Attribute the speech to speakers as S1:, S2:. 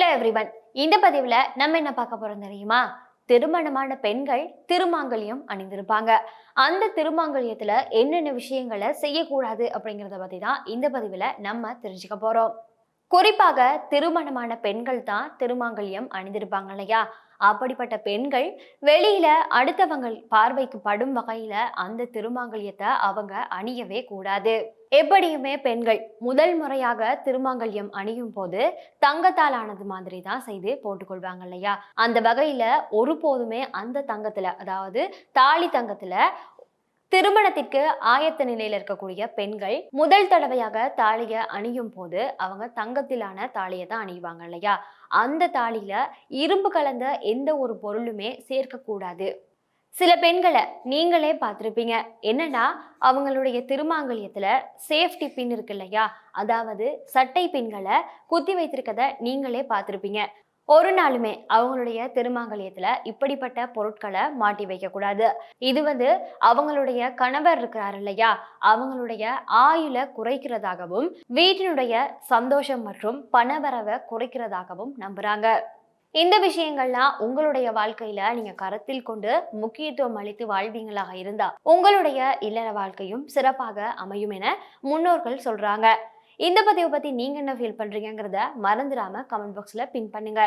S1: Hello everyone. இந்த பதிவுல நம்ம என்ன பார்க்க போறோம் தெரியுமா? திருமணமான பெண்கள் திருமாங்கல்யம் அணிந்திருப்பாங்க. அந்த திருமாங்கல்யத்துல என்னென்ன விஷயங்களை செய்யக்கூடாது அப்படிங்கிறத பத்தி தான் இந்த பதிவுல நம்ம தெரிஞ்சுக்க போறோம். குறிப்பாக திருமணமான பெண்கள் தான் திருமாங்கல்யம் அணிந்திருப்பாங்க இல்லையா? அப்படிப்பட்ட பெண்கள் வெளியில அடுத்தவங்க பார்வைக்கு படும் வகையில அந்த திருமாங்கல்யத்தை அவங்க அணியவே கூடாது. எப்படியுமே பெண்கள் முதல் முறையாக திருமாங்கல்யம் அணியும் போது தங்கத்தால் ஆனது மாதிரி தான் செய்து போட்டுக்கொள்வாங்க இல்லையா? அந்த வகையில ஒருபோதுமே அந்த தங்கத்துல, அதாவது தாலி தங்கத்துல திருமணத்திற்கு ஆயத்த நிலையில இருக்கக்கூடிய பெண்கள் முதல் தடவையாக தாலிய அணியும் போது அவங்க தங்கத்திலான தாலியை தான் அணிவாங்க இல்லையா? அந்த தாலியில இரும்பு கலந்த எந்த ஒரு பொருளுமே சேர்க்க கூடாது. சில பெண்களை நீங்களே பார்த்திருப்பீங்க. என்னன்னா, அவங்களுடைய திருமாங்கல்யத்துல சேஃப்டி பின் இருக்கு இல்லையா? அதாவது சட்டை பின்களை குத்தி வைத்திருக்கத நீங்களே பார்த்திருப்பீங்க. ஒரு நாளுமே அவங்களுடைய திருமாங்கல்யத்துல இப்படிப்பட்ட பொருட்களை மாட்டி வைக்க கூடாது. இது அவங்களுடைய கணவர் இருக்கிறார் இல்லையா? அவங்களுடைய ஆயுள குறைக்கிறதாகவும் வீட்டினுடைய சந்தோஷம் மற்றும் பணவரவை குறைக்கிறதாகவும் நம்புறாங்க. இந்த விஷயங்கள்லாம் உங்களுடைய வாழ்க்கையில நீங்க கருத்தில் கொண்டு முக்கியத்துவம் அளித்து வாழ்வீங்களாக இருந்தா உங்களுடைய இல்லற வாழ்க்கையும் சிறப்பாக அமையும் என முன்னோர்கள் சொல்றாங்க. இந்த பதிவை பத்தி நீங்க என்ன ஃபீல் பண்றீங்கிறத மறந்துடாம கமெண்ட் பாக்ஸ்ல பின் பண்ணுங்க.